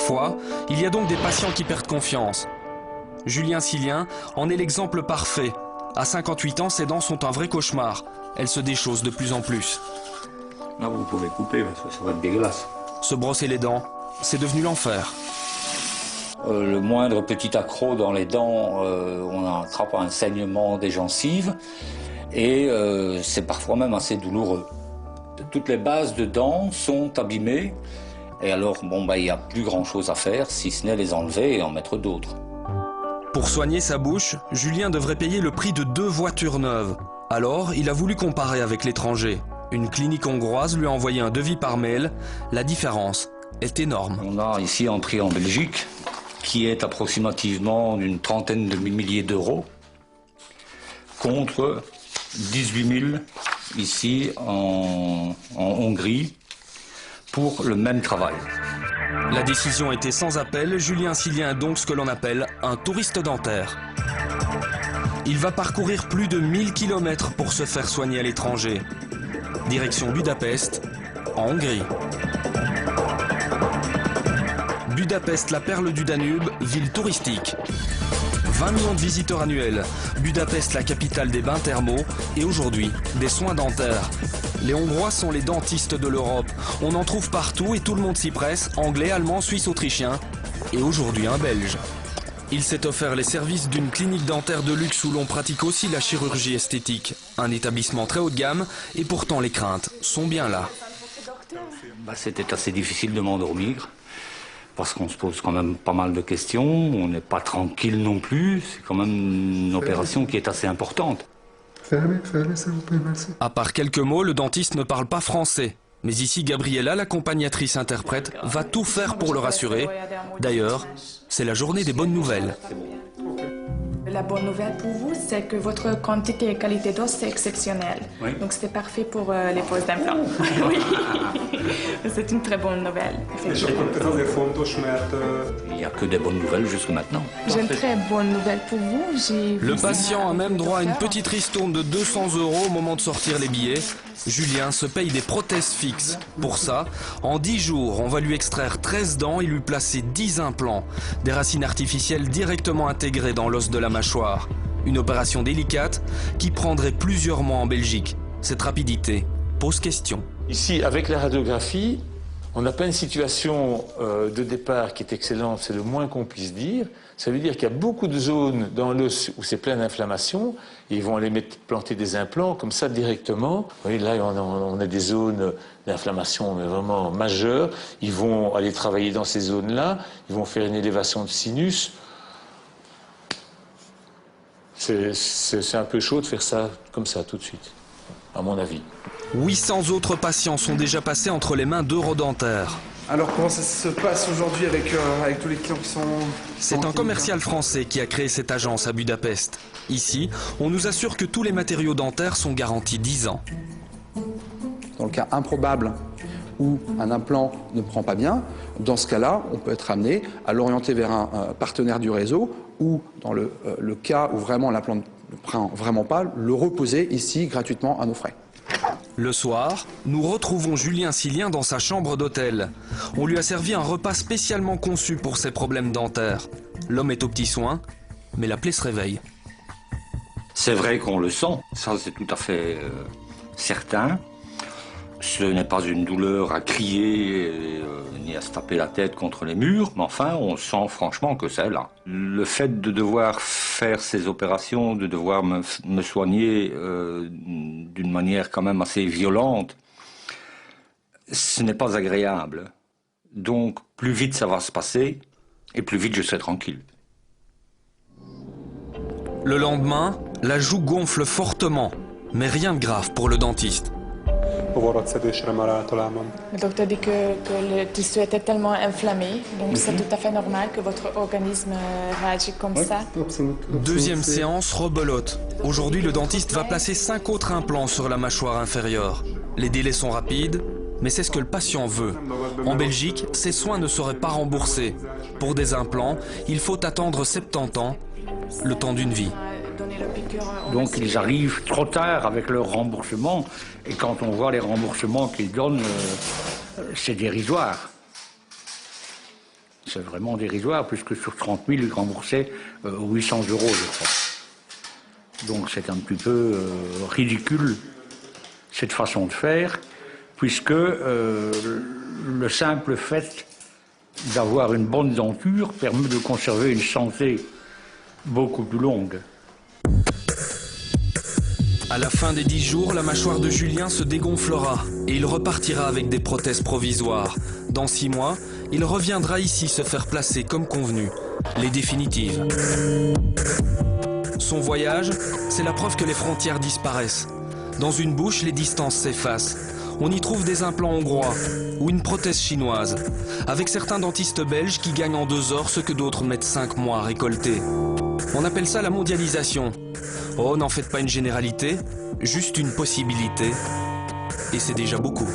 Parfois, il y a donc des patients qui perdent confiance. Julien Silien en est l'exemple parfait. À 58 ans, ses dents sont un vrai cauchemar. Elles se déchaussent de plus en plus. Là, vous pouvez couper, parce que ça va être dégueulasse. Se brosser les dents, c'est devenu l'enfer. Le moindre petit accroc dans les dents, on attrape un saignement des gencives et c'est parfois même assez douloureux. Toutes les bases de dents sont abîmées et alors il n'y a plus grand chose à faire si ce n'est les enlever et en mettre d'autres. Pour soigner sa bouche, Julien devrait payer le prix de 2 voitures neuves. Alors, il a voulu comparer avec l'étranger. Une clinique hongroise lui a envoyé un devis par mail. La différence est énorme. On a ici un prix en Belgique qui est approximativement d'une trentaine de milliers d'euros contre 18 000 ici en Hongrie pour le même travail. La décision était sans appel. Julien Silien est donc ce que l'on appelle un touriste dentaire. Il va parcourir plus de 1000 km pour se faire soigner à l'étranger. Direction Budapest, en Hongrie. Budapest, la perle du Danube, ville touristique. 20 millions de visiteurs annuels. Budapest, la capitale des bains thermaux. Et aujourd'hui, des soins dentaires. Les Hongrois sont les dentistes de l'Europe. On en trouve partout et tout le monde s'y presse. Anglais, allemand, suisse, autrichien. Et aujourd'hui, un Belge. Il s'est offert les services d'une clinique dentaire de luxe où l'on pratique aussi la chirurgie esthétique. Un établissement très haut de gamme et pourtant les craintes sont bien là. C'était assez difficile de m'endormir parce qu'on se pose quand même pas mal de questions. On n'est pas tranquille non plus. C'est quand même une opération qui est assez importante. Fermez, s'il vous plaît, merci. À part quelques mots, le dentiste ne parle pas français. Mais ici, Gabriella, l'accompagnatrice-interprète, va tout faire pour le rassurer. D'ailleurs, c'est la journée des bonnes nouvelles. La bonne nouvelle pour vous, c'est que votre quantité et qualité d'os, c'est exceptionnel. Oui. Donc c'était parfait pour les poses d'implants. Oui. C'est une très bonne nouvelle. Il n'y a que des bonnes nouvelles jusqu'à maintenant. J'ai une très bonne nouvelle pour vous. Le patient a même droit à une petite ristourne de 200 € au moment de sortir les billets. Julien se paye des prothèses fixes. Pour ça, en 10 jours, on va lui extraire 13 dents et lui placer 10 implants. Des racines artificielles directement intégrées dans l'os de la mâchoire. Une opération délicate qui prendrait plusieurs mois en Belgique. Cette rapidité pose question. Ici, avec la radiographie, on n'a pas une situation de départ qui est excellente, c'est le moins qu'on puisse dire. Ça veut dire qu'il y a beaucoup de zones dans l'os où c'est plein d'inflammation. Ils vont aller planter des implants comme ça directement. Vous voyez, là, on a des zones d'inflammation mais vraiment majeures. Ils vont aller travailler dans ces zones-là. Ils vont faire une élévation de sinus. C'est un peu chaud de faire ça comme ça tout de suite, à mon avis. 800 autres patients sont déjà passés entre les mains d'Eurodentaire. Alors comment ça se passe aujourd'hui avec tous les clients qui sont... C'est un commercial français qui a créé cette agence à Budapest. Ici, on nous assure que tous les matériaux dentaires sont garantis 10 ans. Dans le cas improbable où un implant ne prend pas bien, dans ce cas-là, on peut être amené à l'orienter vers un partenaire du réseau ou, dans le cas où vraiment l'implant ne prend vraiment pas, le reposer ici gratuitement à nos frais. Le soir, nous retrouvons Julien Silien dans sa chambre d'hôtel. On lui a servi un repas spécialement conçu pour ses problèmes dentaires. L'homme est aux petits soins, mais la plaie se réveille. C'est vrai qu'on le sent, ça c'est tout à fait certain. Ce n'est pas une douleur à crier ni à se taper la tête contre les murs, mais enfin on sent franchement que c'est là. Le fait de devoir faire ces opérations, de devoir me soigner d'une manière quand même assez violente, ce n'est pas agréable. Donc plus vite ça va se passer et plus vite je serai tranquille. Le lendemain, la joue gonfle fortement, mais rien de grave pour le dentiste. Le docteur dit que le tissu était tellement inflammé, donc c'est tout à fait normal que votre organisme réagisse comme ça. Deuxième séance, rebelote. Aujourd'hui, le dentiste va placer 5 autres implants sur la mâchoire inférieure. Les délais sont rapides, mais c'est ce que le patient veut. En Belgique, ces soins ne seraient pas remboursés. Pour des implants, il faut attendre 70 ans, le temps d'une vie. Donc ils arrivent trop tard avec leur remboursement et quand on voit les remboursements qu'ils donnent, c'est dérisoire. C'est vraiment dérisoire, puisque sur 30 000, il remboursait 800 €, je crois. Donc c'est un petit peu ridicule, cette façon de faire, puisque le simple fait d'avoir une bonne denture permet de conserver une santé beaucoup plus longue. À la fin des 10 jours, la mâchoire de Julien se dégonflera et il repartira avec des prothèses provisoires. Dans 6 mois, il reviendra ici se faire placer comme convenu, les définitives. Son voyage, c'est la preuve que les frontières disparaissent. Dans une bouche, les distances s'effacent. On y trouve des implants hongrois ou une prothèse chinoise, avec certains dentistes belges qui gagnent en 2 heures ce que d'autres mettent 5 mois à récolter. On appelle ça la mondialisation. Oh, n'en faites pas une généralité, juste une possibilité, et c'est déjà beaucoup.